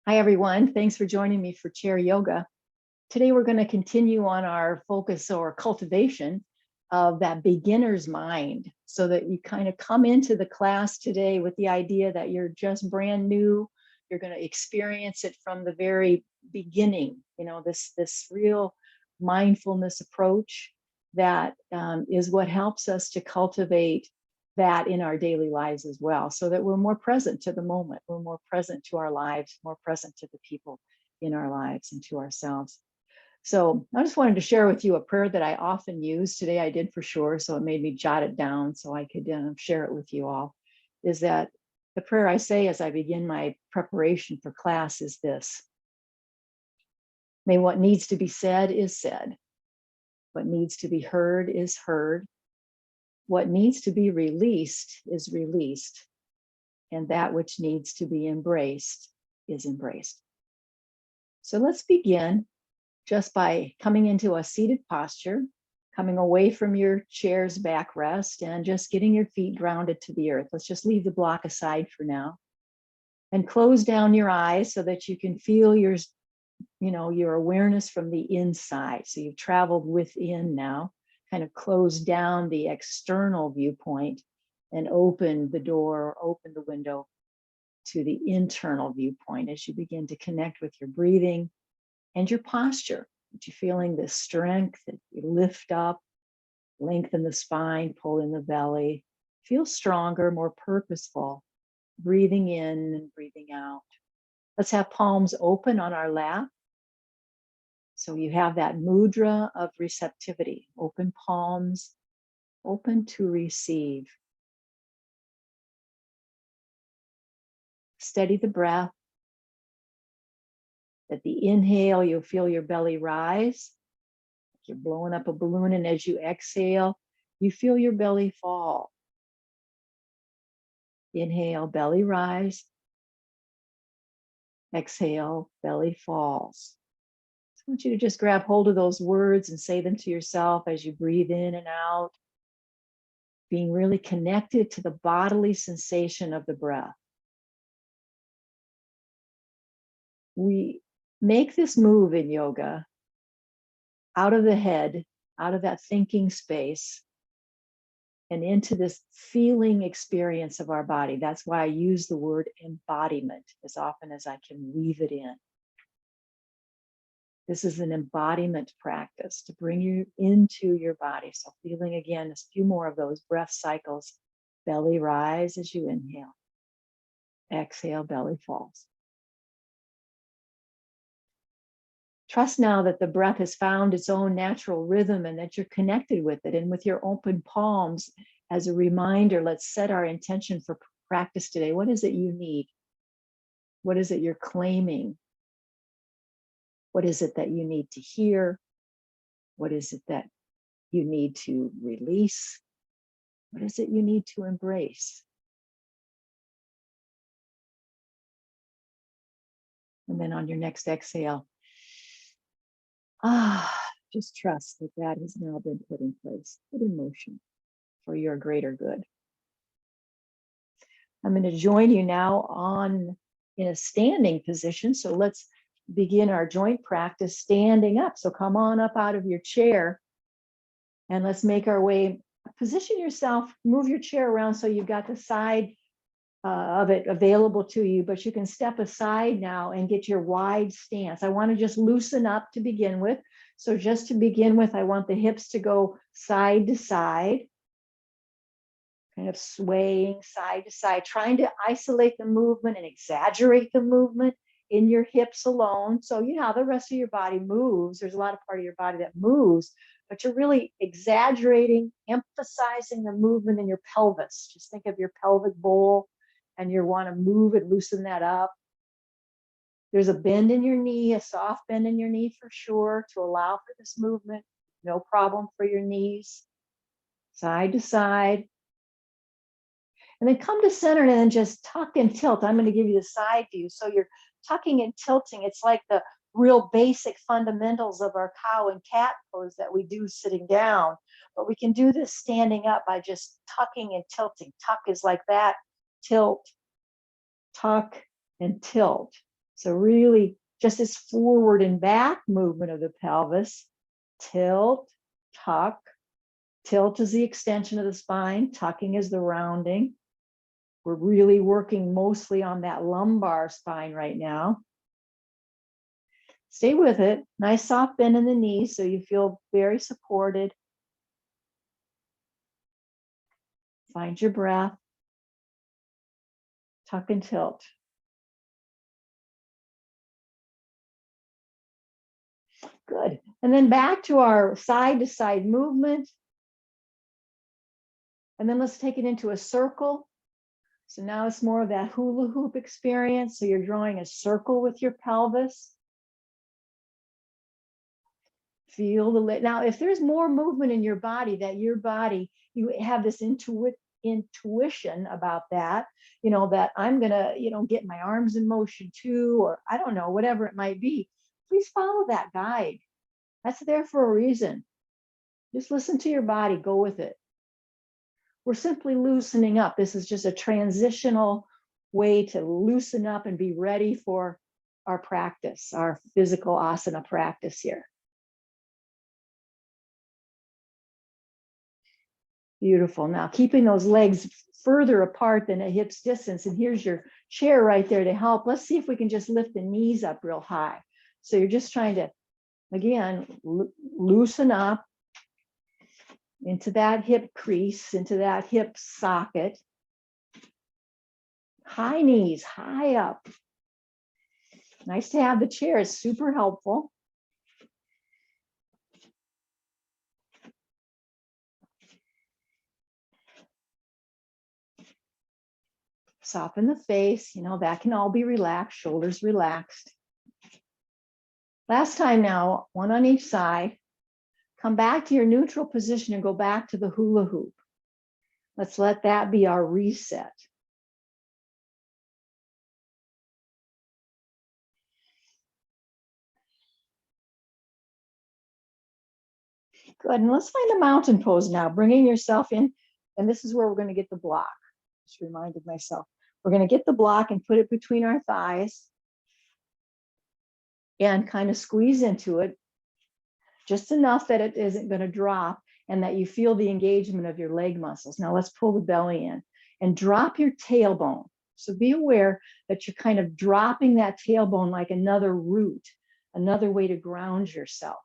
Hi, everyone. Thanks for joining me for chair yoga. Today, we're going to continue on our focus or cultivation of that beginner's mind so that you kind of come into the class today with the idea that you're just brand new. You're going to experience it from the very beginning, this real mindfulness approach that is what helps us to cultivate that in our daily lives as well, so that we're more present to the moment, we're more present to our lives, more present to the people in our lives and to ourselves. So I just wanted to share with you a prayer that I often use. Today I did for sure, so it made me jot it down so I could share it with you all. Is that the prayer I say as I begin my preparation for class is this: may what needs to be said is said, what needs to be heard is heard, what needs to be released is released, and that which needs to be embraced is embraced. So let's begin just by coming into a seated posture, coming away from your chair's backrest and just getting your feet grounded to the earth. Let's just leave the block aside for now and close down your eyes so that you can feel your awareness from the inside. So you've traveled within now, kind of close down the external viewpoint and open the door, open the window to the internal viewpoint as you begin to connect with your breathing and your posture. That you're feeling the strength, that you lift up, lengthen the spine, pull in the belly, feel stronger, more purposeful, breathing in and breathing out. Let's have palms open on our lap. So you have that mudra of receptivity, open palms, open to receive. Steady the breath. At the inhale, you'll feel your belly rise. You're blowing up a balloon, and as you exhale, you feel your belly fall. Inhale, belly rise. Exhale, belly falls. So I want you to just grab hold of those words and say them to yourself as you breathe in and out, being really connected to the bodily sensation of the breath. We make this move in yoga out of the head, out of that thinking space, and into this feeling experience of our body. That's why I use the word embodiment as often as I can weave it in. This is an embodiment practice to bring you into your body. So feeling again, a few more of those breath cycles. Belly rise as you inhale. Exhale, belly falls. Trust now that the breath has found its own natural rhythm and that you're connected with it. And with your open palms, as a reminder, let's set our intention for practice today. What is it you need? What is it you're claiming? What is it that you need to hear? What is it that you need to release? What is it you need to embrace? And then on your next exhale, just trust that that has now been put in place, put in motion for your greater good. I'm going to join you now in a standing position. So let's begin our joint practice standing up. So come on up out of your chair and let's make our way. Position yourself, move your chair around so you've got the side of it available to you, but you can step aside now and get your wide stance. I want to just loosen up to begin with. So just to begin with, I want the hips to go side to side, kind of swaying side to side, trying to isolate the movement and exaggerate the movement in your hips alone. So you know how the rest of your body moves. There's a lot of part of your body that moves, but you're really exaggerating, emphasizing the movement in your pelvis. Just think of your pelvic bowl and you want to move and loosen that up. There's a bend in your knee, a soft bend in your knee for sure to allow for this movement. No problem for your knees. Side to side. And then come to center and then just tuck and tilt. I'm going to give you the side view. So you're tucking and tilting. It's like the real basic fundamentals of our cow and cat pose that we do sitting down. But we can do this standing up by just tucking and tilting. Tuck is like that. Tilt, tuck, and tilt. So really just this forward and back movement of the pelvis. Tilt, tuck. Tilt is the extension of the spine. Tucking is the rounding. We're really working mostly on that lumbar spine right now. Stay with it. Nice soft bend in the knees so you feel very supported. Find your breath. Tuck and tilt. Good. And then back to our side to side movement. And then let's take it into a circle. So now it's more of that hula hoop experience. So you're drawing a circle with your pelvis. Feel the, now if there's more movement in your body, you have this intuition about that, that I'm gonna, get my arms in motion too, or I don't know, whatever it might be. Please follow that guide. That's there for a reason. Just listen to your body, go with it. We're simply loosening up. This is just a transitional way to loosen up and be ready for our practice, our physical asana practice here. Beautiful. Now, keeping those legs further apart than a hip's distance. And here's your chair right there to help. Let's see if we can just lift the knees up real high. So you're just trying to, again, loosen up into that hip crease, into that hip socket. High knees, high up. Nice to have the chair. It's super helpful. Soften the face, that can all be relaxed, shoulders relaxed. Last time now, one on each side. Come back to your neutral position and go back to the hula hoop. Let's let that be our reset. Good, and let's find a mountain pose now, bringing yourself in, and this is where we're going to get the block. Just reminded myself. We're going to get the block and put it between our thighs and kind of squeeze into it, just enough that it isn't going to drop and that you feel the engagement of your leg muscles. Now let's pull the belly in and drop your tailbone. So be aware that you're kind of dropping that tailbone like another root, another way to ground yourself.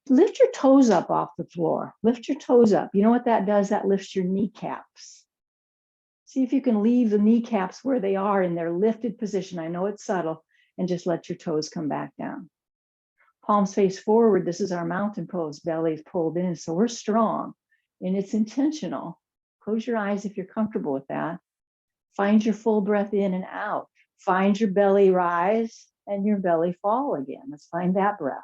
Lift your toes up off the floor. Lift your toes up. You know what that does? That lifts your kneecaps. See if you can leave the kneecaps where they are in their lifted position. I know it's subtle, and just let your toes come back down. Palms face forward. This is our mountain pose. Belly's pulled in, so we're strong, and it's intentional. Close your eyes if you're comfortable with that. Find your full breath in and out. Find your belly rise and your belly fall again. Let's find that breath.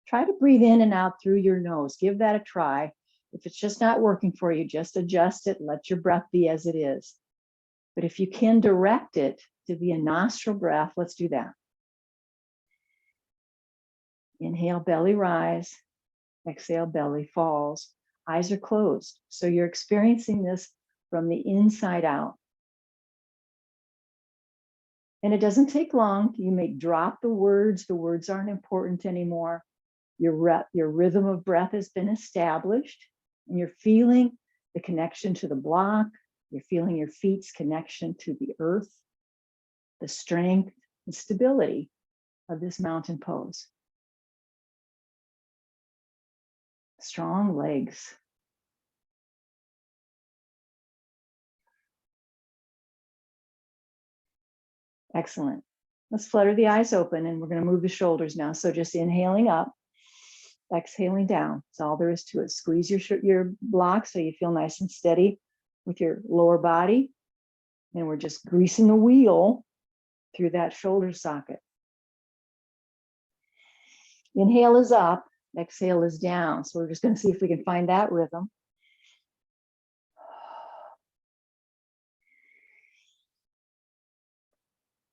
Try to breathe in and out through your nose. Give that a try. If it's just not working for you, just adjust it. Let your breath be as it is. But if you can direct it to be a nostril breath, let's do that. Inhale, belly rise. Exhale, belly falls. Eyes are closed. So you're experiencing this from the inside out. And it doesn't take long. You may drop the words. The words aren't important anymore. Your rhythm of breath has been established, and you're feeling the connection to the block. You're feeling your feet's connection to the earth, the strength and stability of this mountain pose. Strong legs. Excellent. Let's flutter the eyes open, and we're going to move the shoulders now. So just inhaling up. Exhaling down. That's all there is to it. Squeeze your block so you feel nice and steady with your lower body. And we're just greasing the wheel through that shoulder socket. Inhale is up, exhale is down. So we're just going to see if we can find that rhythm.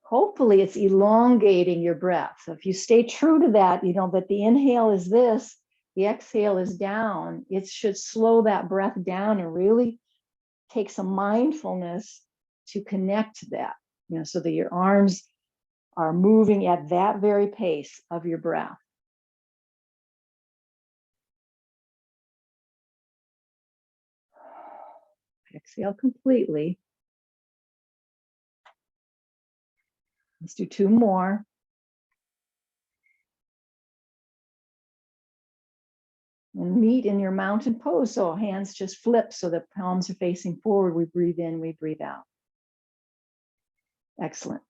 Hopefully it's elongating your breath. So if you stay true to that, that the inhale is this, the exhale is down. It should slow that breath down and really take some mindfulness to connect to that, so that your arms are moving at that very pace of your breath. Exhale completely. Let's do 2 more. And meet in your mountain pose. So hands just flip so the palms are facing forward. We breathe in, we breathe out. Excellent.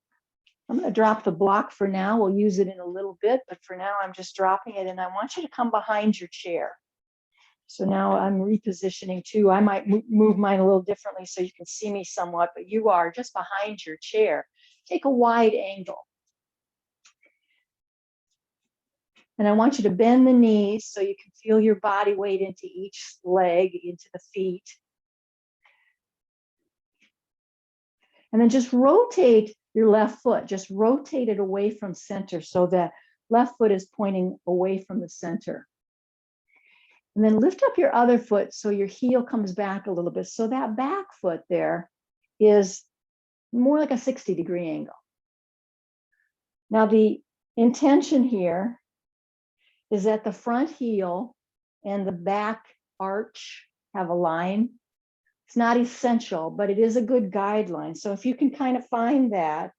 I'm going to drop the block for now. We'll use it in a little bit, but for now I'm just dropping it, and I want you to come behind your chair. So now I'm repositioning too. I might move mine a little differently so you can see me somewhat, but you are just behind your chair. Take a wide angle. And I want you to bend the knees so you can feel your body weight into each leg, into the feet. And then just rotate your left foot. Just rotate it away from center so that left foot is pointing away from the center. And then lift up your other foot so your heel comes back a little bit. So that back foot there is more like a 60-degree angle. Now the intention here is that the front heel and the back arch have a line. It's not essential, but it is a good guideline. So if you can kind of find that,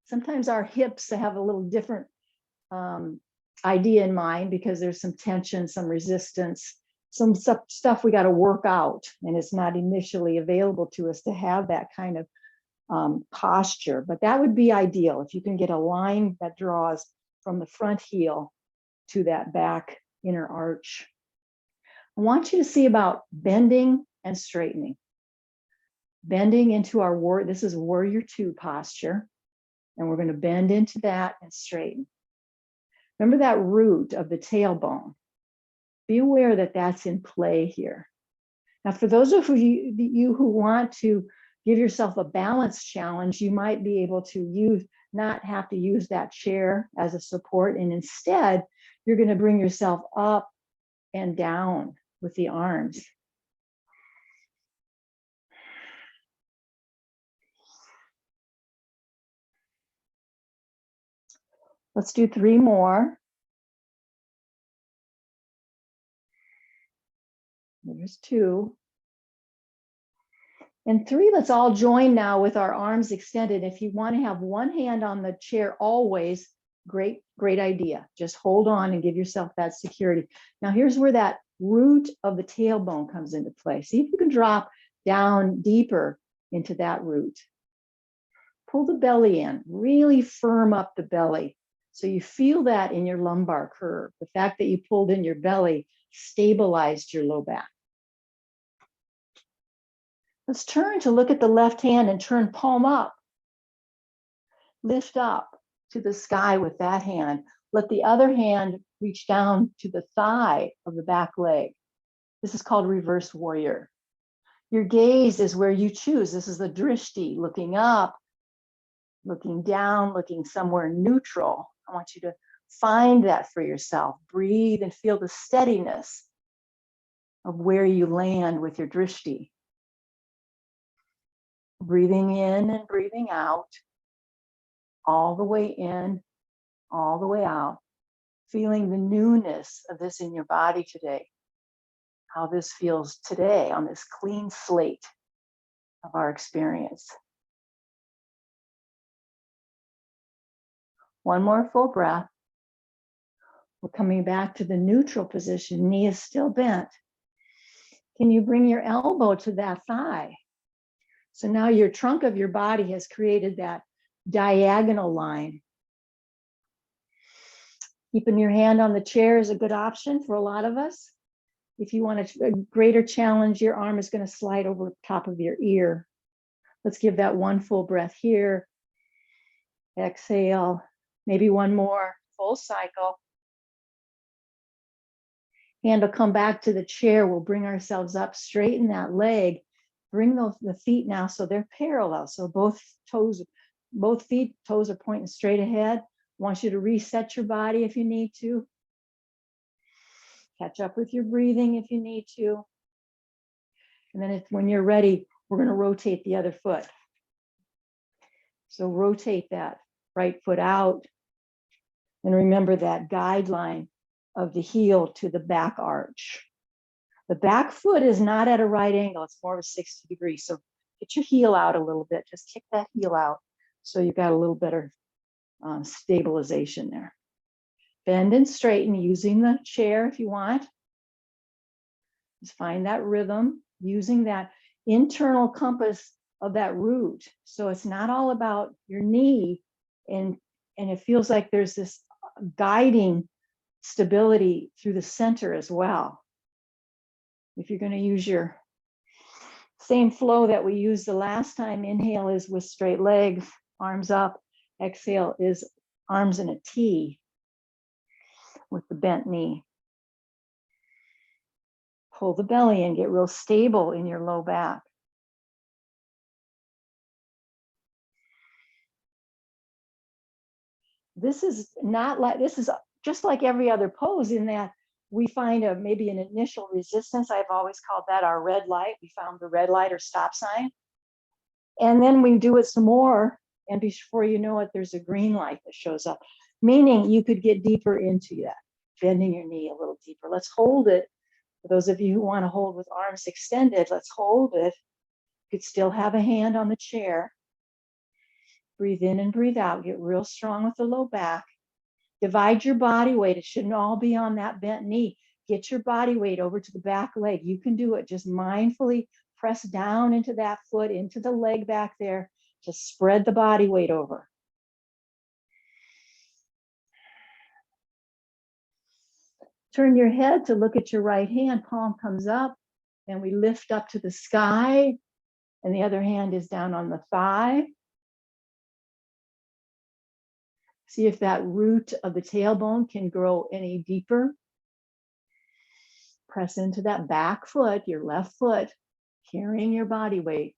sometimes our hips have a little different idea in mind because there's some tension, some resistance, some stuff we got to work out, and it's not initially available to us to have that kind of posture. But that would be ideal if you can get a line that draws from the front heel to that back inner arch. I want you to see about bending and straightening. Bending into our this is warrior 2 posture, and we're going to bend into that and straighten. Remember that root of the tailbone. Be aware that that's in play here. Now, for those of you who want to give yourself a balance challenge, you might be able to not have to use that chair as a support, and instead, you're going to bring yourself up and down with the arms. Let's do 3 more. There's 2. And 3, let's all join now with our arms extended. If you want to have one hand on the chair always, great idea. Just hold on and give yourself that security. Now here's where that root of the tailbone comes into play. See if you can drop down deeper into that root. Pull the belly in, really firm up the belly. So you feel that in your lumbar curve. The fact that you pulled in your belly stabilized your low back. Let's turn to look at the left hand and turn palm up. Lift up to the sky with that hand. Let the other hand reach down to the thigh of the back leg. This is called reverse warrior. Your gaze is where you choose. This is the drishti, looking up, looking down, looking somewhere neutral. I want you to find that for yourself. Breathe and feel the steadiness of where you land with your drishti. Breathing in and breathing out, all the way in, all the way out. Feeling the newness of this in your body today. How this feels today on this clean slate of our experience. One more full breath. We're coming back to the neutral position. Knee is still bent. Can you bring your elbow to that thigh? So now your trunk of your body has created that diagonal line. Keeping your hand on the chair is a good option for a lot of us. If you want a greater challenge, your arm is going to slide over top of your ear. Let's give that one full breath here. Exhale, maybe one more full cycle. Hand will come back to the chair. We'll bring ourselves up, straighten that leg. Bring the feet now so they're parallel. So both toes are pointing straight ahead. I want you to reset your body if you need to. Catch up with your breathing if you need to. And then when you're ready, we're going to rotate the other foot. So rotate that right foot out. And remember that guideline of the heel to the back arch. The back foot is not at a right angle. It's more of a 60 degrees. So get your heel out a little bit. Just kick that heel out so you've got a little better stabilization there. Bend and straighten using the chair if you want. Just find that rhythm using that internal compass of that root. So it's not all about your knee, and it feels like there's this guiding stability through the center as well. If you're going to use your same flow that we used the last time, inhale is with straight legs, arms up. Exhale is arms in a T with the bent knee. Pull the belly in, get real stable in your low back. This is just like every other pose in that we find maybe an initial resistance. I've always called that our red light. We found the red light or stop sign. And then we do it some more. And before you know it, there's a green light that shows up, meaning you could get deeper into that, bending your knee a little deeper. Let's hold it. For those of you who want to hold with arms extended, let's hold it. You could still have a hand on the chair. Breathe in and breathe out. Get real strong with the low back. Divide your body weight. It shouldn't all be on that bent knee. Get your body weight over to the back leg. You can do it. Just mindfully press down into that foot, into the leg back there. Just spread the body weight over. Turn your head to look at your right hand. Palm comes up, and we lift up to the sky, and the other hand is down on the thigh. See if that root of the tailbone can grow any deeper. Press into that back foot, your left foot, carrying your body weight.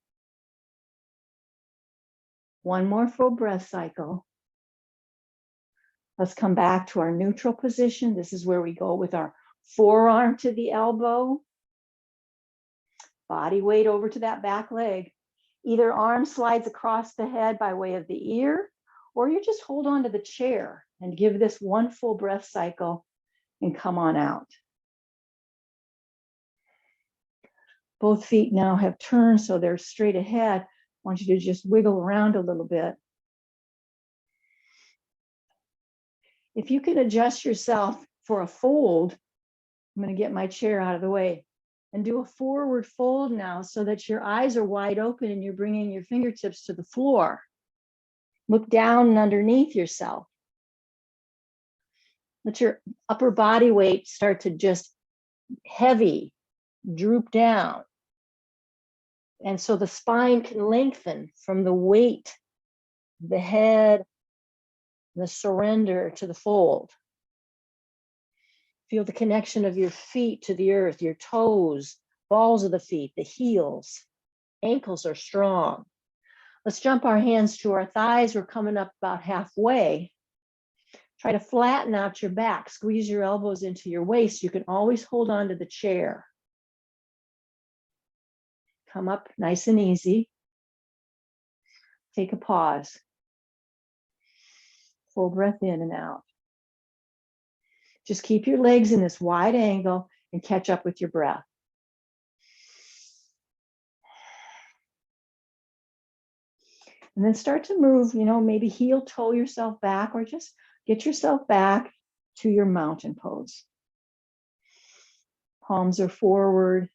One more full breath cycle. Let's come back to our neutral position. This is where we go with our forearm to the elbow. Body weight over to that back leg. Either arm slides across the head by way of the ear, or you just hold on to the chair and give this one full breath cycle and come on out. Both feet now have turned, so they're straight ahead. I want you to just wiggle around a little bit. If you can adjust yourself for a fold, I'm going to get my chair out of the way and do a forward fold now so that your eyes are wide open and you're bringing your fingertips to the floor. Look down and underneath yourself. Let your upper body weight start to just heavy, droop down. And so the spine can lengthen from the weight, the head, the surrender to the fold. Feel the connection of your feet to the earth, your toes, balls of the feet, the heels. Ankles are strong. Let's jump our hands to our thighs. We're coming up about halfway. Try to flatten out your back. Squeeze your elbows into your waist. You can always hold on to the chair. Come up nice and easy. Take a pause. Full breath in and out. Just keep your legs in this wide angle and catch up with your breath. And then start to move, maybe heel toe yourself back or just get yourself back to your mountain pose. Palms are forward.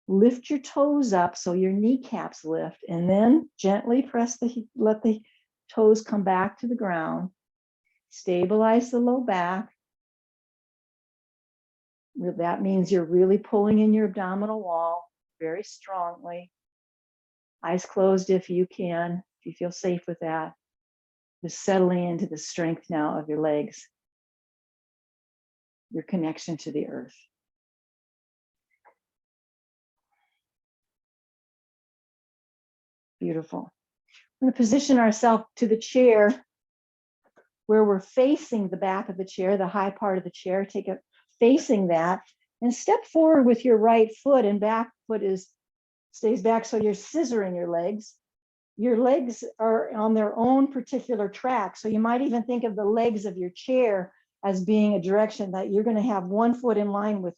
Lift your toes up so your kneecaps lift, and then gently let the toes come back to the ground. Stabilize the low back. That means you're really pulling in your abdominal wall very strongly. Eyes closed if you can, if you feel safe with that. Just settling into the strength now of your legs, your connection to the earth. Beautiful. We're going to position ourselves to the chair where we're facing the back of the chair, the high part of the chair. Take it facing that and step forward with your right foot, and back foot is stays back. So you're scissoring your legs. Your legs are on their own particular track. So you might even think of the legs of your chair as being a direction that you're going to have one foot in line with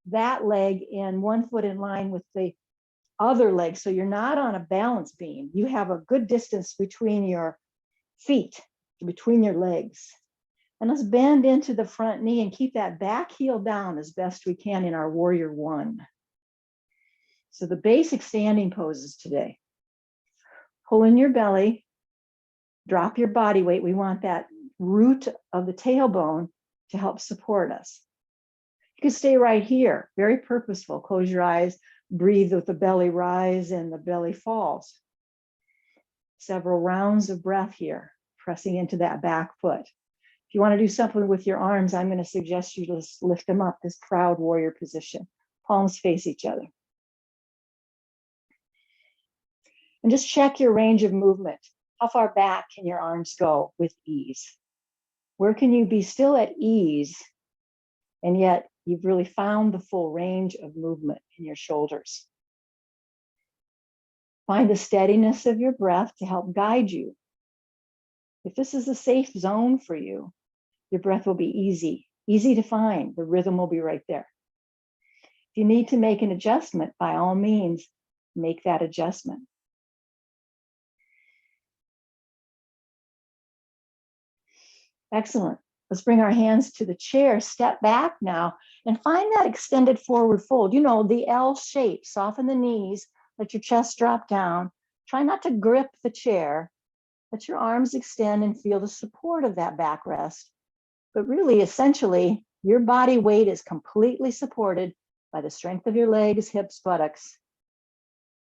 that leg and one foot in line with the other leg. So you're not on a balance beam. You have a good distance between your feet, between your legs. And let's bend into the front knee and keep that back heel down as best we can in our warrior one. So the basic standing poses today. Pull in your belly, drop your body weight. We want that root of the tailbone to help support us. You can stay right here, very purposeful. Close your eyes, breathe with the belly rise and the belly falls. Several rounds of breath here, pressing into that back foot. If you want to do something with your arms, I'm going to suggest you just lift them up, this proud warrior position. Palms face each other. And just check your range of movement. How far back can your arms go with ease? Where can you be still at ease, and yet you've really found the full range of movement in your shoulders? Find the steadiness of your breath to help guide you. If this is a safe zone for you, your breath will be easy to find. The rhythm will be right there. If you need to make an adjustment, by all means, make that adjustment. Excellent. Let's bring our hands to the chair, step back now, and find that extended forward fold. You know, the L shape. Soften the knees, let your chest drop down. Try not to grip the chair. Let your arms extend and feel the support of that backrest. But really, essentially, your body weight is completely supported by the strength of your legs, hips, buttocks.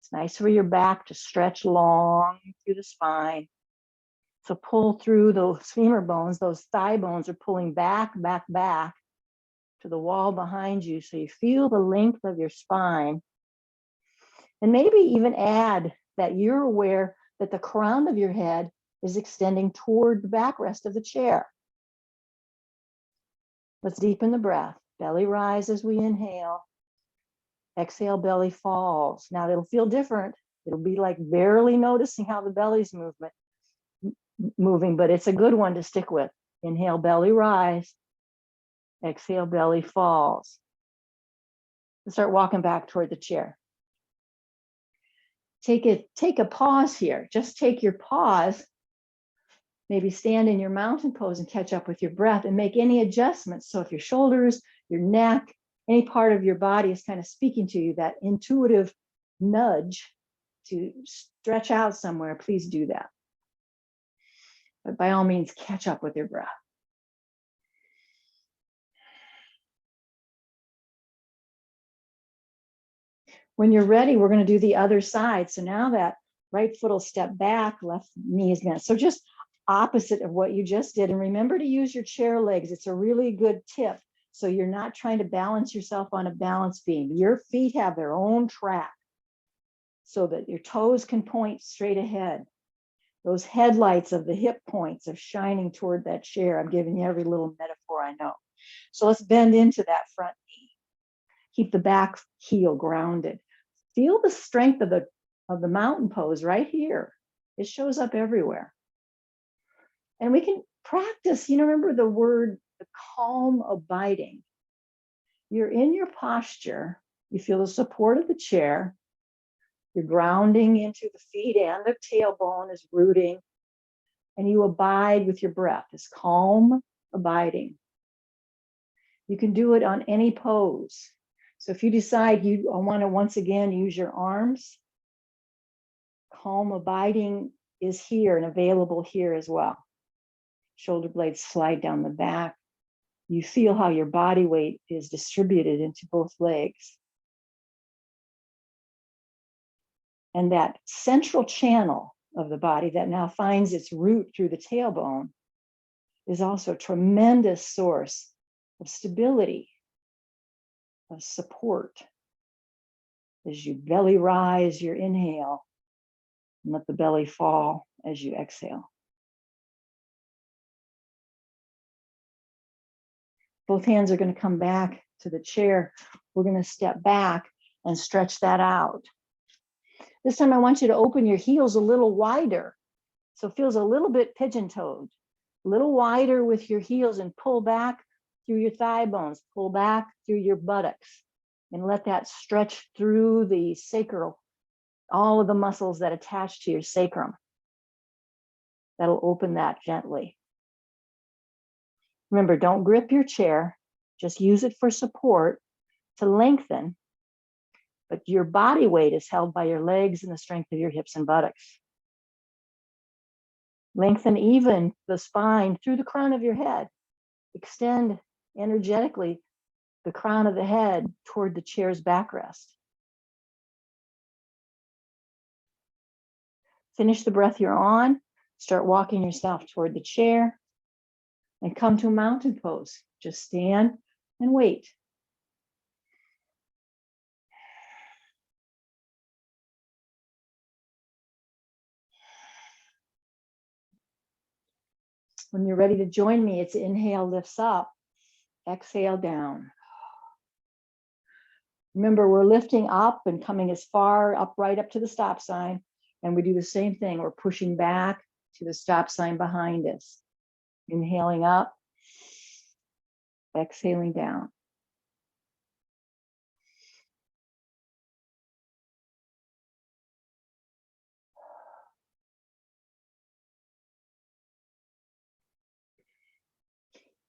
It's nice for your back to stretch long through the spine. So pull through those femur bones, those thigh bones are pulling back to the wall behind you. So you feel the length of your spine. And maybe even add that you're aware that the crown of your head is extending toward the backrest of the chair. Let's deepen the breath. Belly rise as we inhale. Exhale, belly falls. Now it'll feel different. It'll be like barely noticing how the belly's moving, but it's a good one to stick with. Inhale, belly rise. Exhale, belly falls. Let's start walking back toward the chair. Take a pause here. Just take your pause. Maybe stand in your mountain pose and catch up with your breath and make any adjustments. So if your shoulders, your neck, any part of your body is kind of speaking to you, that intuitive nudge to stretch out somewhere, please do that. But by all means, catch up with your breath. When you're ready, we're going to do the other side. So now that right foot will step back, left knee is bent. So just opposite of what you just did. And remember to use your chair legs. It's a really good tip. So you're not trying to balance yourself on a balance beam. Your feet have their own track so that your toes can point straight ahead. Those headlights of the hip points are shining toward that chair. I'm giving you every little metaphor I know. So let's bend into that front knee. Keep the back heel grounded. Feel the strength of the mountain pose right here. It shows up everywhere. And we can practice, remember the calm abiding. You're in your posture. You feel the support of the chair. You're grounding into the feet and the tailbone is rooting. And you abide with your breath, this calm abiding. You can do it on any pose. So if you decide you want to once again use your arms, calm abiding is here and available here as well. Shoulder blades slide down the back. You feel how your body weight is distributed into both legs. And that central channel of the body that now finds its root through the tailbone is also a tremendous source of stability, of support. As you belly rise, your inhale, and let the belly fall as you exhale. Both hands are going to come back to the chair. We're going to step back and stretch that out. This time I want you to open your heels a little wider. So it feels a little bit pigeon-toed, a little wider with your heels, and pull back through your thigh bones, pull back through your buttocks, and let that stretch through the sacral, all of the muscles that attach to your sacrum. That'll open that gently. Remember, don't grip your chair, just use it for support to lengthen, but your body weight is held by your legs and the strength of your hips and buttocks. Lengthen even the spine through the crown of your head. Extend energetically the crown of the head toward the chair's backrest. Finish the breath you're on. Start walking yourself toward the chair and come to a mountain pose. Just stand and wait. When you're ready to join me, it's inhale, lifts up, exhale, down. Remember, we're lifting up and coming as far up, right up to the stop sign. And we do the same thing. We're pushing back to the stop sign behind us. Inhaling up, exhaling down.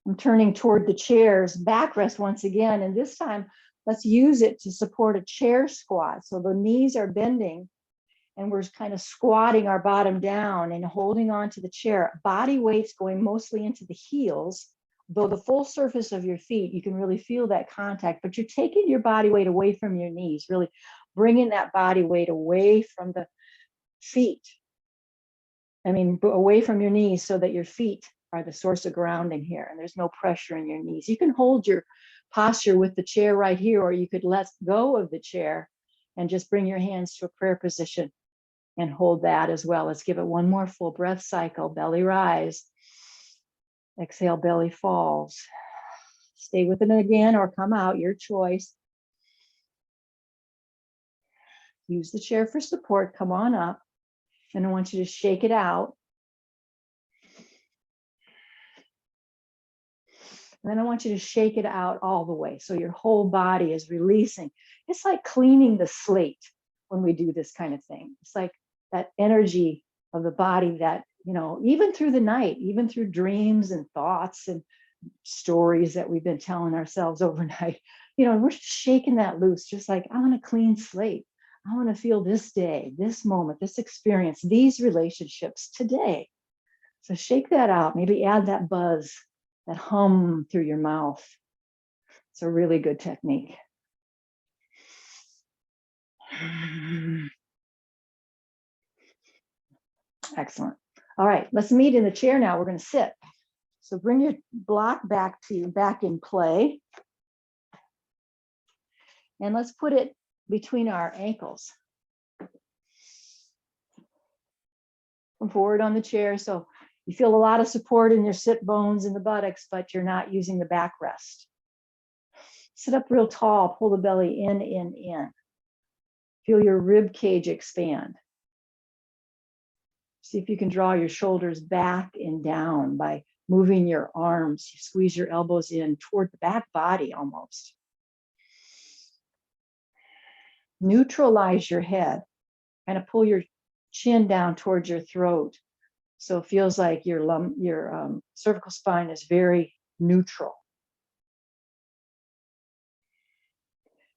I'm turning toward the chair's backrest once again, and this time let's use it to support a chair squat. So the knees are bending and we're kind of squatting our bottom down and holding on to the chair. Body weight's going mostly into the heels, though the full surface of your feet, you can really feel that contact, but you're taking your body weight away from your knees, really bringing that body weight away from the feet. Away from your knees so that your feet are the source of grounding here and there's no pressure in your knees. You can hold your posture with the chair right here, or you could let go of the chair and just bring your hands to a prayer position and hold that as well. Let's give it one more full breath cycle. Belly rise. Exhale, belly falls. Stay with it again or come out, your choice. Use the chair for support. Come on up. And I want you to shake it out. And then I want you to shake it out all the way. So your whole body is releasing. It's like cleaning the slate when we do this kind of thing. It's like that energy of the body that, even through the night, even through dreams and thoughts and stories that we've been telling ourselves overnight, we're shaking that loose, just like, I want a clean slate. I want to feel this day, this moment, this experience, these relationships today. So shake that out. Maybe add that buzz, that hum through your mouth. It's a really good technique. Excellent. All right, let's meet in the chair now. We're going to sit. So bring your block back in play. And let's put it between our ankles. Come forward on the chair. So you feel a lot of support in your sit bones and the buttocks, but you're not using the backrest. Sit up real tall, pull the belly in, in. Feel your rib cage expand. See if you can draw your shoulders back and down by moving your arms. You squeeze your elbows in toward the back body almost. Neutralize your head. Kind of pull your chin down towards your throat. So it feels like your cervical spine is very neutral.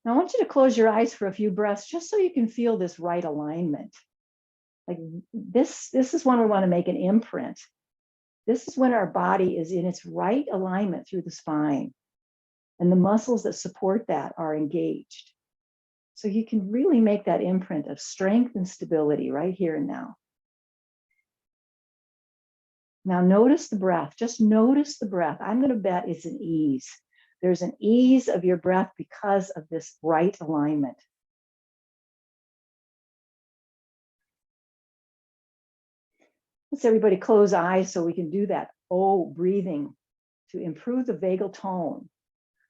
Now I want you to close your eyes for a few breaths just so you can feel this right alignment. Like this is when we want to make an imprint. This is when our body is in its right alignment through the spine. And the muscles that support that are engaged. So you can really make that imprint of strength and stability right here and now. Now notice the breath. Just notice the breath. I'm going to bet it's an ease. There's an ease of your breath because of this right alignment. Let's everybody close eyes so we can do that O breathing to improve the vagal tone.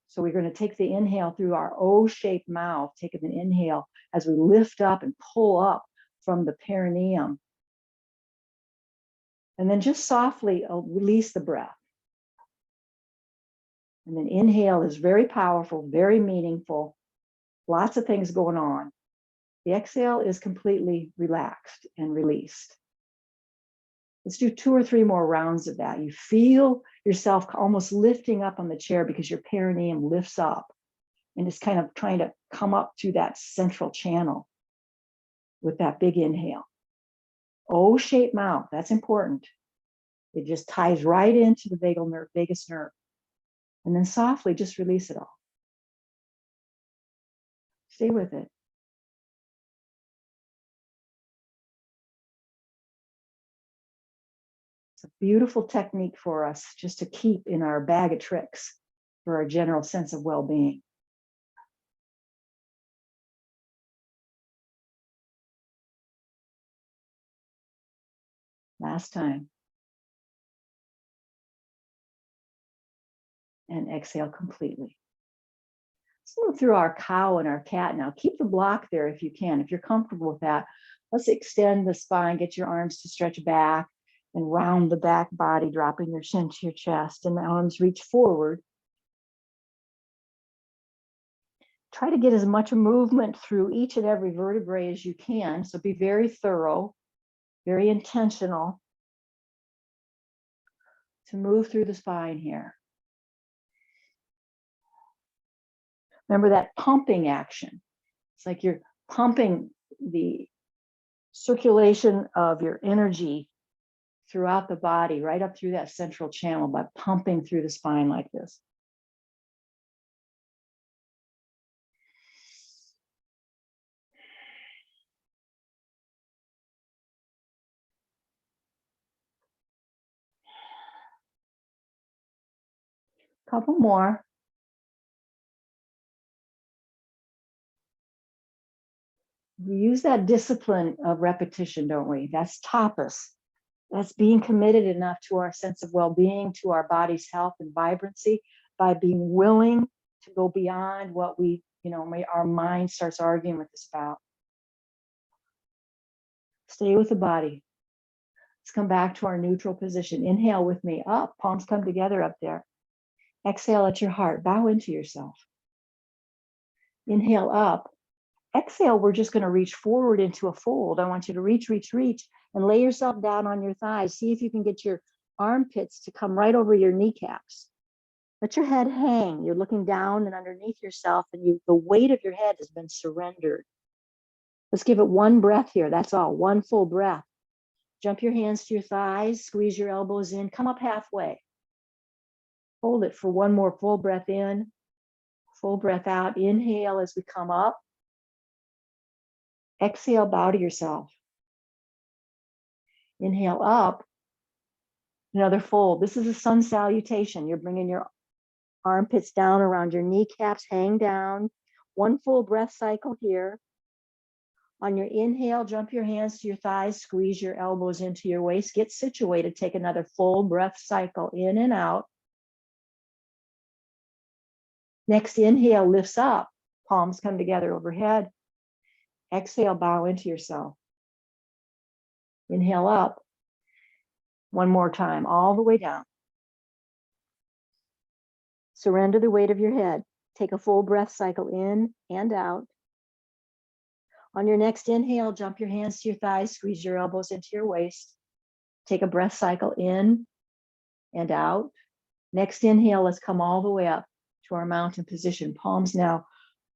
So we're going to take the inhale through our O-shaped mouth, take an inhale as we lift up and pull up from the perineum. And then just softly release the breath. And then inhale is very powerful, very meaningful, lots of things going on. The exhale is completely relaxed and released. Let's do 2 or 3 more rounds of that. You feel yourself almost lifting up on the chair because your perineum lifts up and it's kind of trying to come up through that central channel with that big inhale. O-shaped mouth, that's important. It just ties right into the vagus nerve. And then softly just release it all. Stay with it. It's a beautiful technique for us just to keep in our bag of tricks for our general sense of well-being. Last time. And exhale completely. Let's move through our cow and our cat now. Keep the block there if you can. If you're comfortable with that, let's extend the spine, get your arms to stretch back and round the back body, dropping your chin to your chest, and the arms reach forward. Try to get as much movement through each and every vertebrae as you can. So be very thorough, very intentional to move through the spine here. Remember that pumping action. It's like you're pumping the circulation of your energy throughout the body, right up through that central channel by pumping through the spine like this. Couple more. We use that discipline of repetition, don't we? That's tapas. That's being committed enough to our sense of well-being, to our body's health and vibrancy, by being willing to go beyond what our mind starts arguing with us about. Stay with the body. Let's come back to our neutral position. Inhale with me, up, palms come together up there. Exhale at your heart, bow into yourself. Inhale up. Exhale, we're just going to reach forward into a fold. I want you to reach, and lay yourself down on your thighs. See if you can get your armpits to come right over your kneecaps. Let your head hang. You're looking down and underneath yourself, and the weight of your head has been surrendered. Let's give it one breath here. That's all, one full breath. Jump your hands to your thighs, squeeze your elbows in, come up halfway. Hold it for one more full breath in, full breath out. Inhale as we come up. Exhale, bow to yourself. Inhale up, another fold. This is a sun salutation. You're bringing your armpits down around your kneecaps, hang down. One full breath cycle here. On your inhale, jump your hands to your thighs, squeeze your elbows into your waist, get situated, take another full breath cycle in and out. Next inhale lifts up, palms come together overhead. Exhale, bow into yourself. Inhale up. One more time, all the way down. Surrender the weight of your head. Take a full breath cycle in and out. On your next inhale, jump your hands to your thighs, squeeze your elbows into your waist. Take a breath cycle in and out. Next inhale, let's come all the way up to our mountain position. Palms now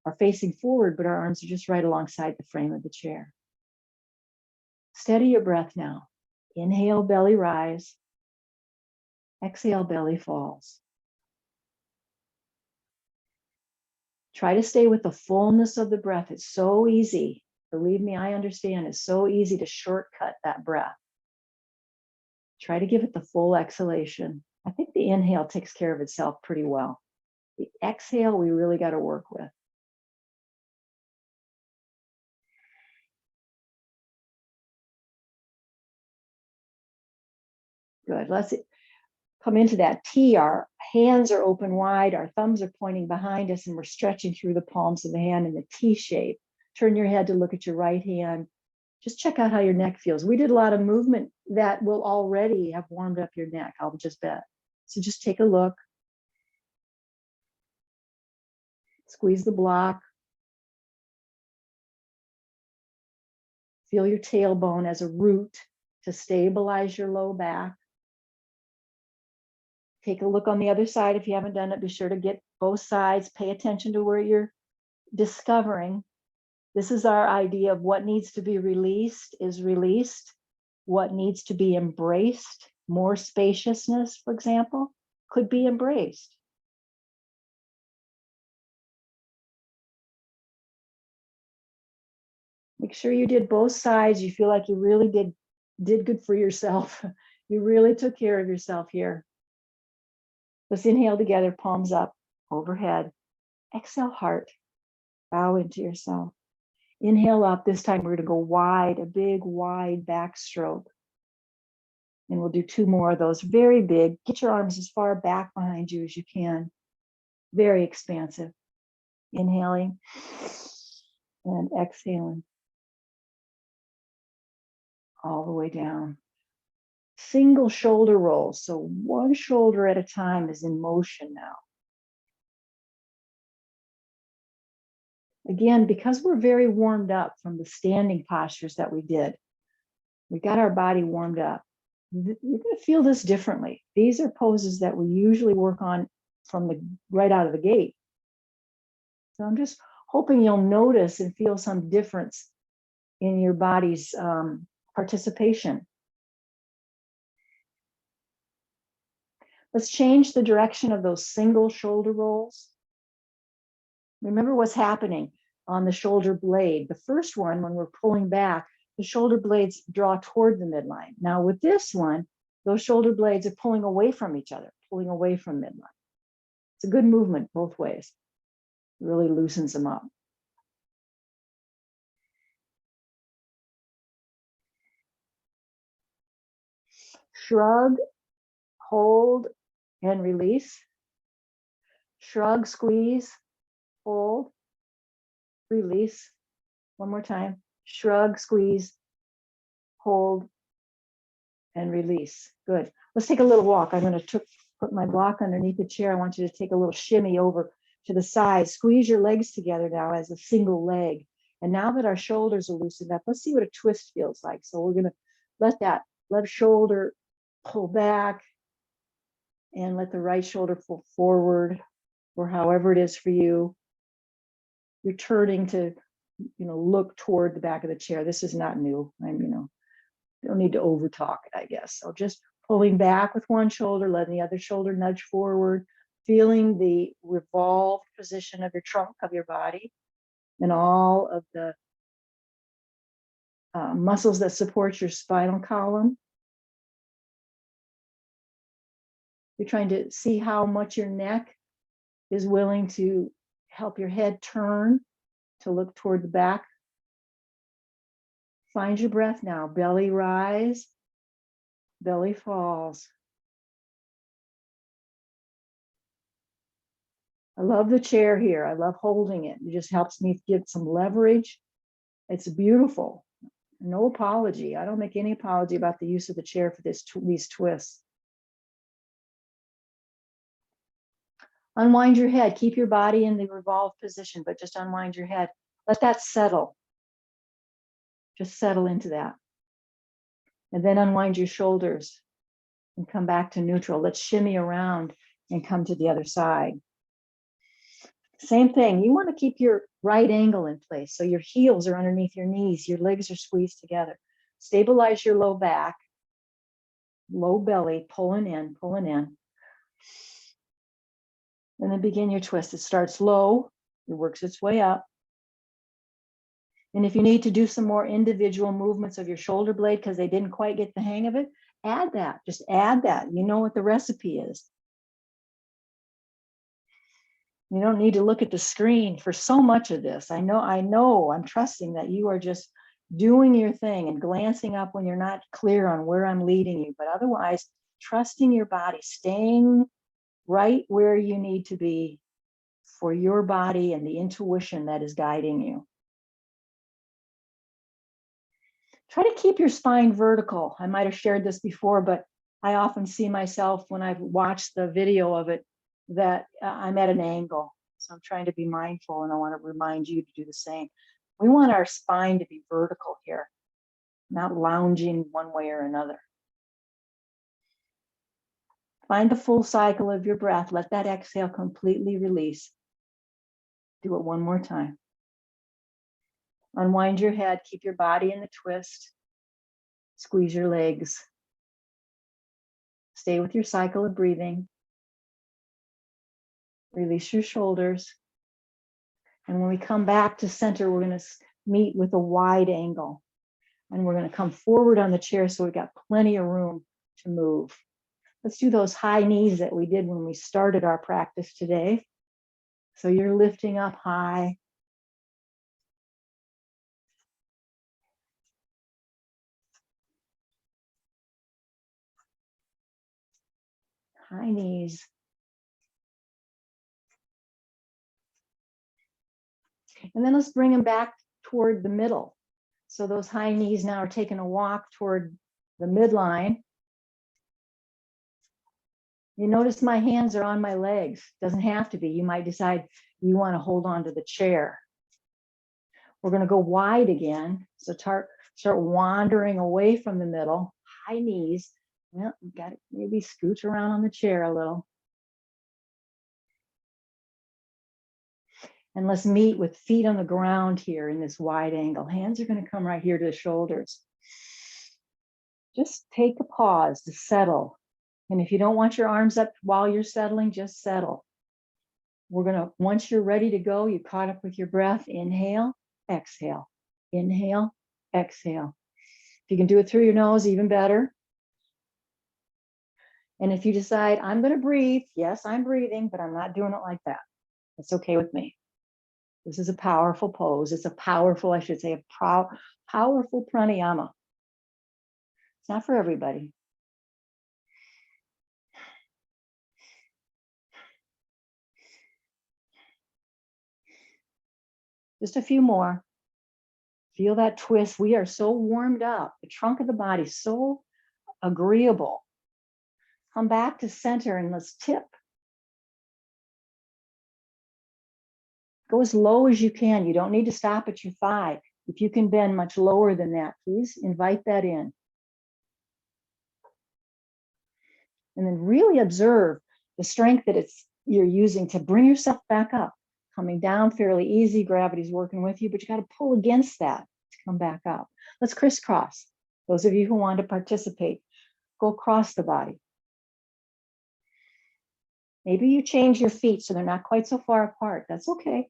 are facing forward, but our arms are just right alongside the frame of the chair. Steady your breath now. Inhale, belly rise. Exhale, belly falls. Try to stay with the fullness of the breath. It's so easy. Believe me, I understand. It's so easy to shortcut that breath. Try to give it the full exhalation. I think the inhale takes care of itself pretty well. The exhale, we really got to work with. Good. Let's come into that T. Our hands are open wide. Our thumbs are pointing behind us, and we're stretching through the palms of the hand in the T shape. Turn your head to look at your right hand. Just check out how your neck feels. We did a lot of movement that will already have warmed up your neck, I'll just bet. So just take a look. Squeeze the block. Feel your tailbone as a root to stabilize your low back. Take a look on the other side. If you haven't done it, be sure to get both sides. Pay attention to where you're discovering. This is our idea of what needs to be released is released. What needs to be embraced, more spaciousness, for example, could be embraced. Make sure you did both sides. You feel like you really did good for yourself. You really took care of yourself here. Let's inhale together, palms up, overhead. Exhale, heart. Bow into yourself. Inhale up. This time we're going to go wide, a big wide backstroke. And we'll do 2 more of those. Very big. Get your arms as far back behind you as you can. Very expansive. Inhaling and exhaling. All the way down. Single shoulder roll. So one shoulder at a time is in motion now. Again, because we're very warmed up from the standing postures that we did, we got our body warmed up. You're going to feel this differently. These are poses that we usually work on from the right out of the gate. So I'm just hoping you'll notice and feel some difference in your body's participation. Let's change the direction of those single shoulder rolls. Remember what's happening on the shoulder blade. The first one, when we're pulling back, the shoulder blades draw toward the midline. Now with this one, those shoulder blades are pulling away from each other, pulling away from midline. It's a good movement both ways. It really loosens them up. Shrug, hold, and release. Shrug, squeeze, hold, release. One more time. Shrug, squeeze, hold, and release. Good. Let's take a little walk. I'm going to put my block underneath the chair. I want you to take a little shimmy over to the side. Squeeze your legs together now as a single leg. And now that our shoulders are loosened up, let's see what a twist feels like. So we're going to let that left shoulder pull back and let the right shoulder pull forward, or however it is for you. You're turning to, look toward the back of the chair. This is not new. Don't need to over talk it, I guess. So just pulling back with one shoulder, letting the other shoulder nudge forward, feeling the revolved position of your trunk of your body and all of the muscles that support your spinal column. You're trying to see how much your neck is willing to help your head turn to look toward the back. Find your breath now. Belly rise, belly falls. I love the chair here. I love holding it. It just helps me get some leverage. It's beautiful. No apology. I don't make any apology about the use of the chair for these twists. Unwind your head. Keep your body in the revolved position, but just unwind your head. Let that settle. Just settle into that. And then unwind your shoulders and come back to neutral. Let's shimmy around and come to the other side. Same thing. You want to keep your right angle in place. So your heels are underneath your knees. Your legs are squeezed together. Stabilize your low back, low belly, pulling in, pulling in. And then begin your twist. It starts low. It works its way up. And if you need to do some more individual movements of your shoulder blade because they didn't quite get the hang of it, add that. Just add that. You know what the recipe is. You don't need to look at the screen for so much of this. I know, I'm trusting that you are just doing your thing and glancing up when you're not clear on where I'm leading you. But otherwise, trusting your body, staying right where you need to be for your body and the intuition that is guiding you. Try to keep your spine vertical. I might have shared this before, but I often see myself when I've watched the video of it that I'm at an angle. So I'm trying to be mindful, and I want to remind you to do the same. We want our spine to be vertical here, not lounging one way or another. Find the full cycle of your breath. Let that exhale completely release. Do it one more time. Unwind your head, keep your body in the twist. Squeeze your legs. Stay with your cycle of breathing. Release your shoulders. And when we come back to center, we're going to meet with a wide angle. And we're going to come forward on the chair so we've got plenty of room to move. Let's do those high knees that we did when we started our practice today. So you're lifting up high. High knees. And then let's bring them back toward the middle. So those high knees now are taking a walk toward the midline. You notice my hands are on my legs. Doesn't have to be. You might decide you want to hold on to the chair. We're going to go wide again. So start wandering away from the middle. High knees. Well, you got to maybe scooch around on the chair a little. And let's meet with feet on the ground here in this wide angle. Hands are going to come right here to the shoulders. Just take a pause to settle. And if you don't want your arms up while you're settling, just settle. We're going to, once you're ready to go, you caught up with your breath, inhale, exhale, inhale, exhale. If you can do it through your nose, even better. And if you decide, I'm going to breathe, yes, I'm breathing, but I'm not doing it like that. It's okay with me. This is a powerful pose. It's a powerful, I should say, a powerful pranayama. It's not for everybody. Just a few more. Feel that twist. We are so warmed up. The trunk of the body is so agreeable. Come back to center and let's tip. Go as low as you can. You don't need to stop at your thigh. If you can bend much lower than that, please invite that in. And then really observe the strength that you're using to bring yourself back up. Coming down fairly easy, gravity's working with you, but you got to pull against that to come back up. Let's crisscross. Those of you who want to participate, go across the body. Maybe you change your feet so they're not quite so far apart. That's okay.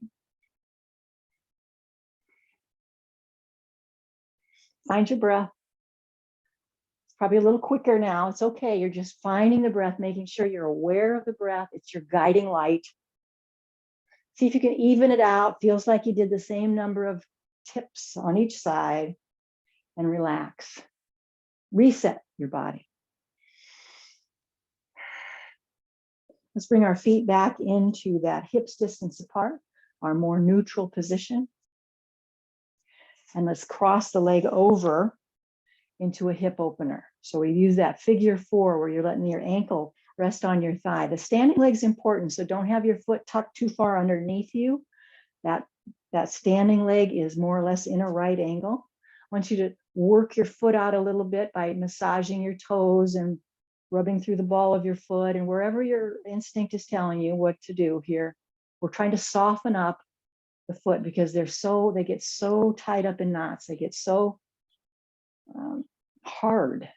Find your breath. It's probably a little quicker now. It's okay. You're just finding the breath, making sure you're aware of the breath. It's your guiding light. See if you can even it out. Feels like you did the same number of tips on each side, and relax. Reset your body. Let's bring our feet back into that hips distance apart, our more neutral position. And let's cross the leg over into a hip opener. So we use that figure 4 where you're letting your ankle rest on your thigh. The standing leg is important, so don't have your foot tucked too far underneath you. That standing leg is more or less in a right angle. I want you to work your foot out a little bit by massaging your toes and rubbing through the ball of your foot and wherever your instinct is telling you what to do here. We're trying to soften up the foot because they get so tied up in knots. They get so hard,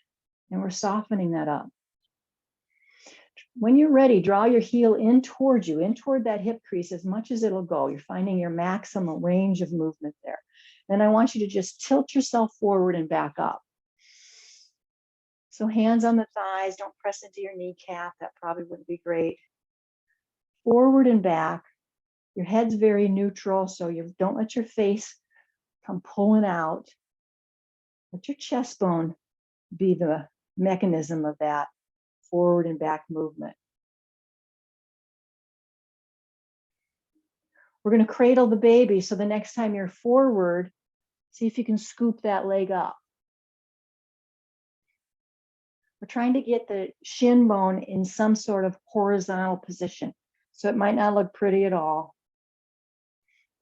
and we're softening that up. When you're ready, draw your heel in towards you, in toward that hip crease as much as it'll go. You're finding your maximum range of movement there. Then I want you to just tilt yourself forward and back up. So hands on the thighs, don't press into your kneecap. That probably wouldn't be great. Forward and back. Your head's very neutral, so you don't let your face come pulling out. Let your chest bone be the mechanism of that forward and back movement. We're going to cradle the baby. So the next time you're forward, see if you can scoop that leg up. We're trying to get the shin bone in some sort of horizontal position. So it might not look pretty at all.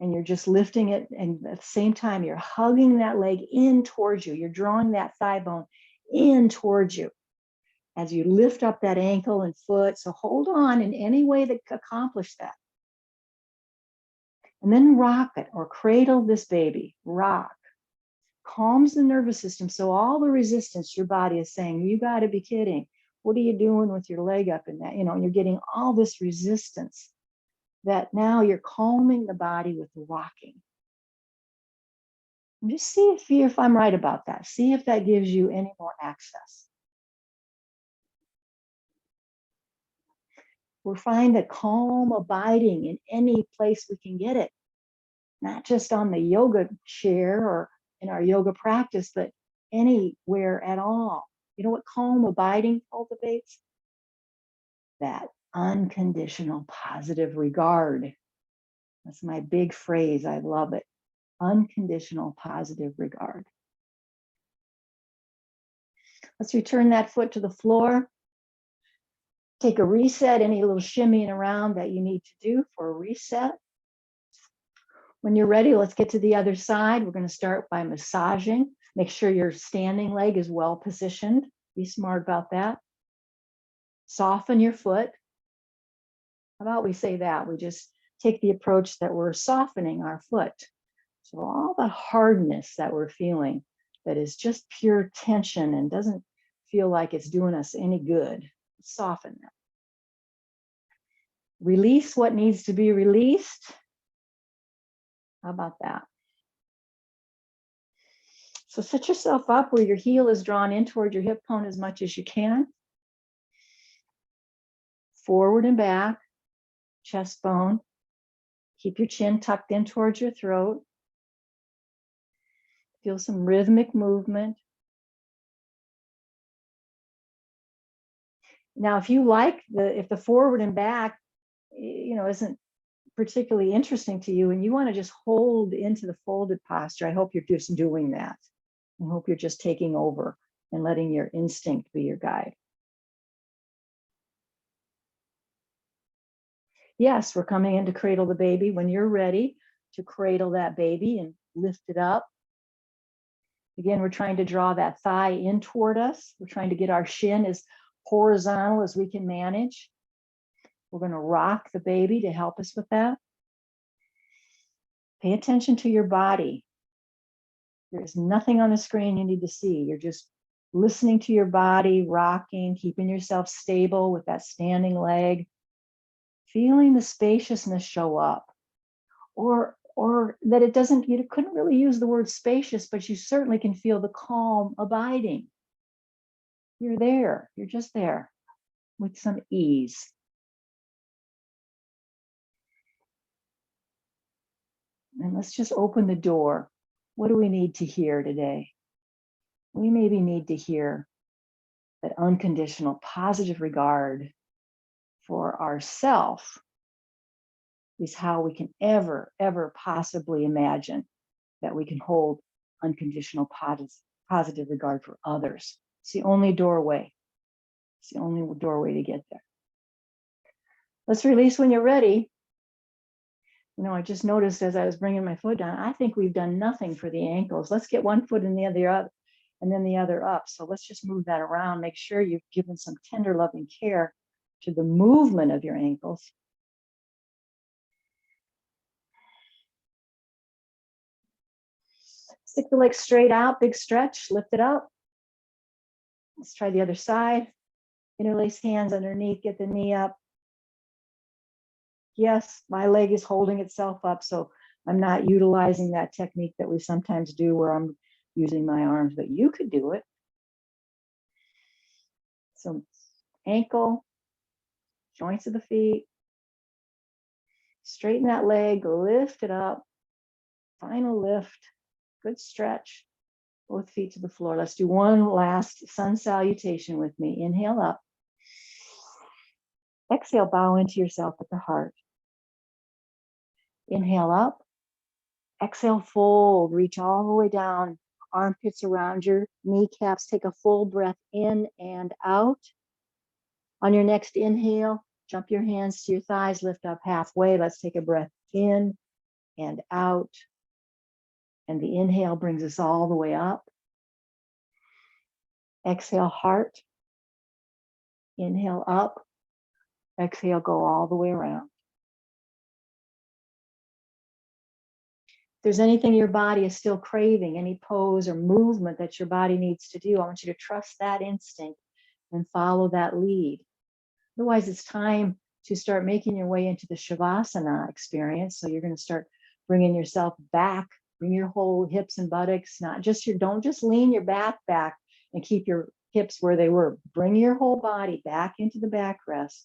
And you're just lifting it. And at the same time, you're hugging that leg in towards you. You're drawing that thigh bone in towards you as you lift up that ankle and foot. So hold on in any way that accomplish that. And then rock it or cradle this baby. Rock. Calms the nervous system. So all the resistance your body is saying, you got to be kidding. What are you doing with your leg up in that? You know, you're getting all this resistance that now you're calming the body with rocking. And just see if I'm right about that. See if that gives you any more access. We'll find that calm abiding in any place we can get it, not just on the yoga chair or in our yoga practice, but anywhere at all. You know what calm abiding cultivates? That unconditional positive regard. That's my big phrase. I love it. Unconditional positive regard. Let's return that foot to the floor. Take a reset, any little shimmying around that you need to do for a reset. When you're ready, let's get to the other side. We're going to start by massaging. Make sure your standing leg is well positioned. Be smart about that. Soften your foot. How about we say that? We just take the approach that we're softening our foot. So all the hardness that we're feeling that is just pure tension and doesn't feel like it's doing us any good, soften that. Release what needs to be released. How about that? So set yourself up where your heel is drawn in toward your hip bone as much as you can. Forward and back, chest bone. Keep your chin tucked in towards your throat. Feel some rhythmic movement. Now, if you like if the forward and back, isn't particularly interesting to you and you want to just hold into the folded posture, I hope you're just doing that. I hope you're just taking over and letting your instinct be your guide. Yes, we're coming in to cradle the baby. When you're ready to cradle that baby and lift it up. Again, we're trying to draw that thigh in toward us. We're trying to get our shin as horizontal as we can manage. We're going to rock the baby to help us with that. Pay attention to your body. There's nothing on the screen you need to see. You're just listening to your body, rocking, keeping yourself stable with that standing leg, feeling the spaciousness show up. Or that it doesn't, you couldn't really use the word spacious, but you certainly can feel the calm abiding. You're there, you're just there with some ease. And let's just open the door. What do we need to hear today? We maybe need to hear that unconditional positive regard for ourself is how we can ever possibly imagine that we can hold unconditional positive regard for others. It's the only doorway. It's the only doorway to get there. Let's release when you're ready. I just noticed as I was bringing my foot down, I think we've done nothing for the ankles. Let's get one foot in the other up and then the other up. So let's just move that around. Make sure you've given some tender, loving care to the movement of your ankles. Stick the leg straight out, big stretch, lift it up. Let's try the other side. Interlace hands underneath, get the knee up. Yes, my leg is holding itself up, so I'm not utilizing that technique that we sometimes do where I'm using my arms, but you could do it. So ankle, joints of the feet, straighten that leg, lift it up, final lift, good stretch, both feet to the floor. Let's do one last sun salutation with me. Inhale up. Exhale, bow into yourself at the heart. Inhale up. Exhale, fold, reach all the way down armpits around your kneecaps. Take a full breath in and out. On your next inhale, jump your hands to your thighs, lift up halfway. Let's take a breath in and out. And the inhale brings us all the way up. Exhale, heart. Inhale up. Exhale, go all the way around. If there's anything your body is still craving, any pose or movement that your body needs to do, I want you to trust that instinct and follow that lead. Otherwise, it's time to start making your way into the Shavasana experience. So you're going to start bringing yourself back, bring your whole hips and buttocks, don't just lean your back and keep your hips where they were. Bring your whole body back into the backrest.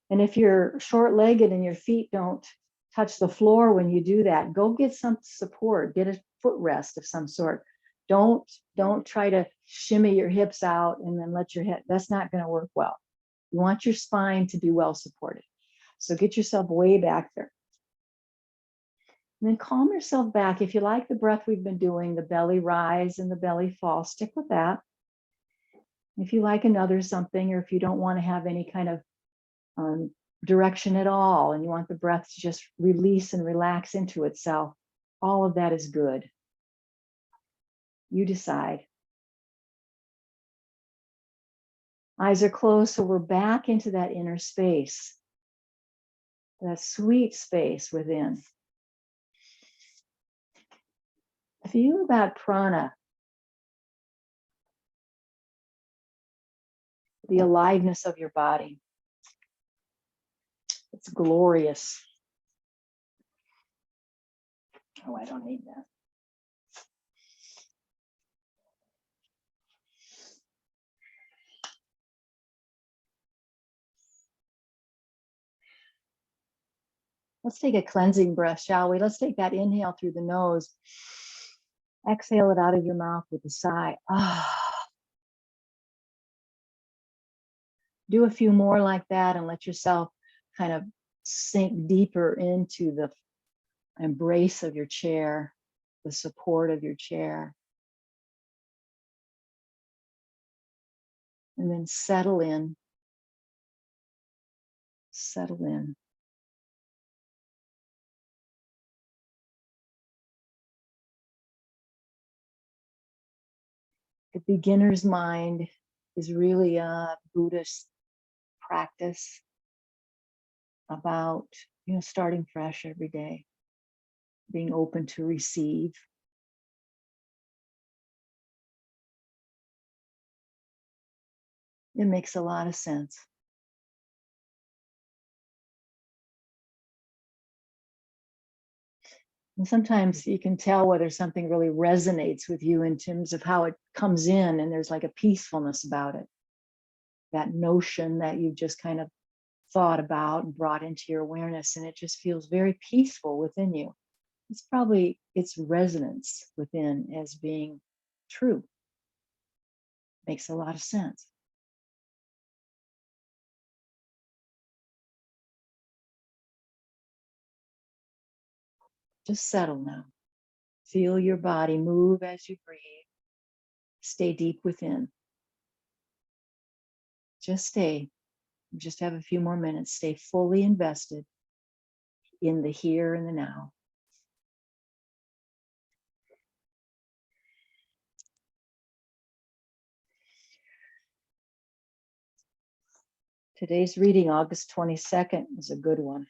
And if you're short-legged and your feet don't touch the floor when you do that, go get some support, get a footrest of some sort. Don't try to shimmy your hips out and then let your head, that's not going to work well. You want your spine to be well supported. So get yourself way back there. And then calm yourself back. If you like the breath we've been doing, the belly rise and the belly fall, stick with that. If you like another something, or if you don't want to have any kind of direction at all, and you want the breath to just release and relax into itself, all of that is good. You decide. Eyes are closed, so we're back into that inner space, that sweet space within. Feel that prana, the aliveness of your body. It's glorious. Oh, I don't need that. Let's take a cleansing breath, shall we? Let's take that inhale through the nose. Exhale it out of your mouth with a sigh. Do a few more like that and let yourself kind of sink deeper into the embrace of your chair, the support of your chair. And then settle in. Settle in. The beginner's mind is really a Buddhist practice about, starting fresh every day, being open to receive. It makes a lot of sense. And sometimes you can tell whether something really resonates with you in terms of how it comes in, and there's like a peacefulness about it. That notion that you've just kind of thought about and brought into your awareness, and it just feels very peaceful within you. It's probably its resonance within as being true. Makes a lot of sense. Just settle now. Feel your body move as you breathe. Stay deep within. Just stay. Just have a few more minutes. Stay fully invested in the here and the now. Today's reading, August 22nd, is a good one.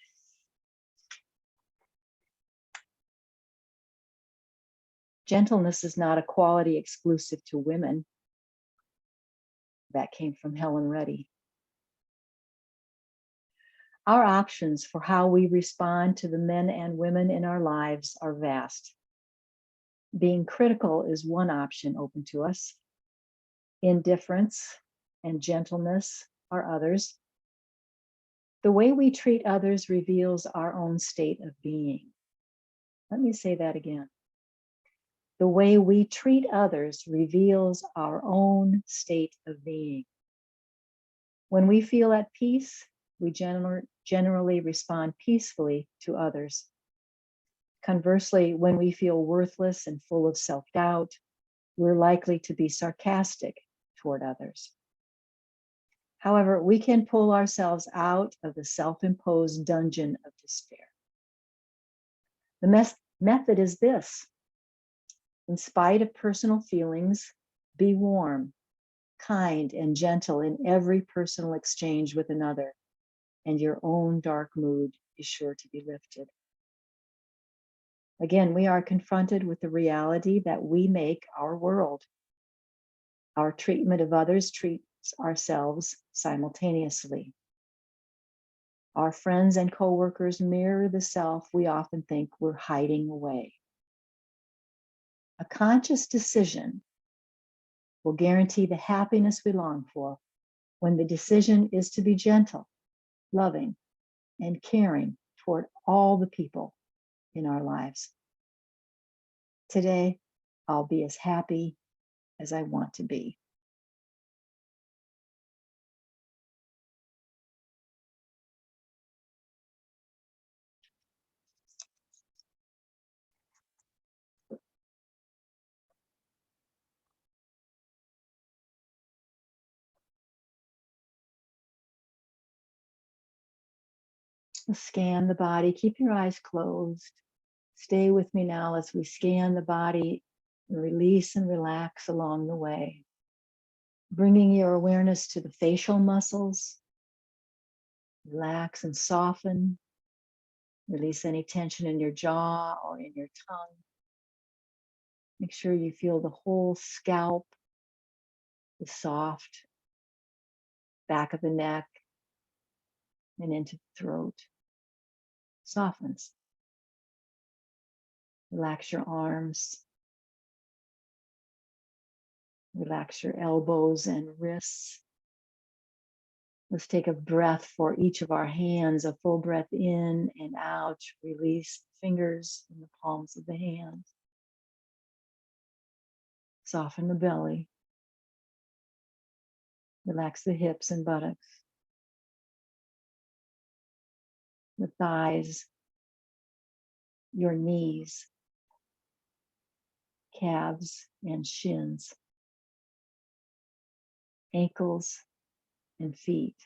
Gentleness is not a quality exclusive to women. That came from Helen Reddy. Our options for how we respond to the men and women in our lives are vast. Being critical is one option open to us. Indifference and gentleness are others. The way we treat others reveals our own state of being. Let me say that again. The way we treat others reveals our own state of being. When we feel at peace, we generally respond peacefully to others. Conversely, when we feel worthless and full of self-doubt, we're likely to be sarcastic toward others. However, we can pull ourselves out of the self-imposed dungeon of despair. The method is this: in spite of personal feelings, be warm, kind, and gentle in every personal exchange with another, and your own dark mood is sure to be lifted. Again, we are confronted with the reality that we make our world. Our treatment of others treats ourselves simultaneously. Our friends and coworkers mirror the self we often think we're hiding away. A conscious decision will guarantee the happiness we long for when the decision is to be gentle, loving, and caring toward all the people in our lives. Today, I'll be as happy as I want to be. Scan the body. Keep your eyes closed. Stay with me now as we scan the body and release and relax along the way. Bringing your awareness to the facial muscles. Relax and soften. Release any tension in your jaw or in your tongue. Make sure you feel the whole scalp, the soft back of the neck, and into the throat. Softens. Relax your arms. Relax your elbows and wrists. Let's take a breath for each of our hands, a full breath in and out. Release the fingers in the palms of the hands. Soften the belly. Relax the hips and buttocks. The thighs, your knees, calves and shins, ankles and feet.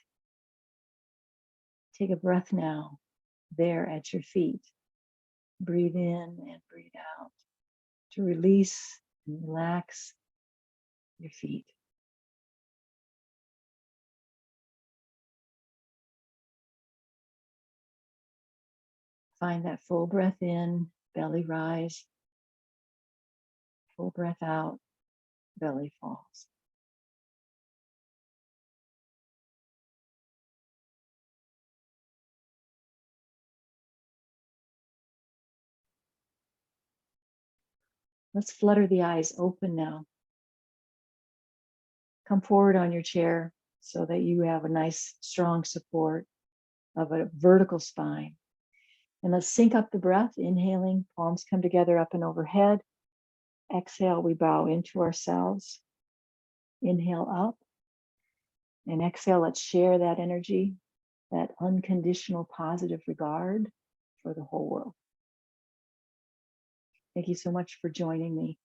Take a breath now, there at your feet. Breathe in and breathe out to release and relax your feet. Find that full breath in, belly rise. Full breath out, belly falls. Let's flutter the eyes open now. Come forward on your chair so that you have a nice, strong support of a vertical spine. And let's sync up the breath, inhaling, palms come together up and overhead. Exhale, we bow into ourselves. Inhale up. And exhale, let's share that energy, that unconditional positive regard for the whole world. Thank you so much for joining me.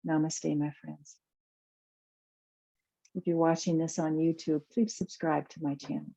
Namaste, my friends. If you're watching this on YouTube, please subscribe to my channel.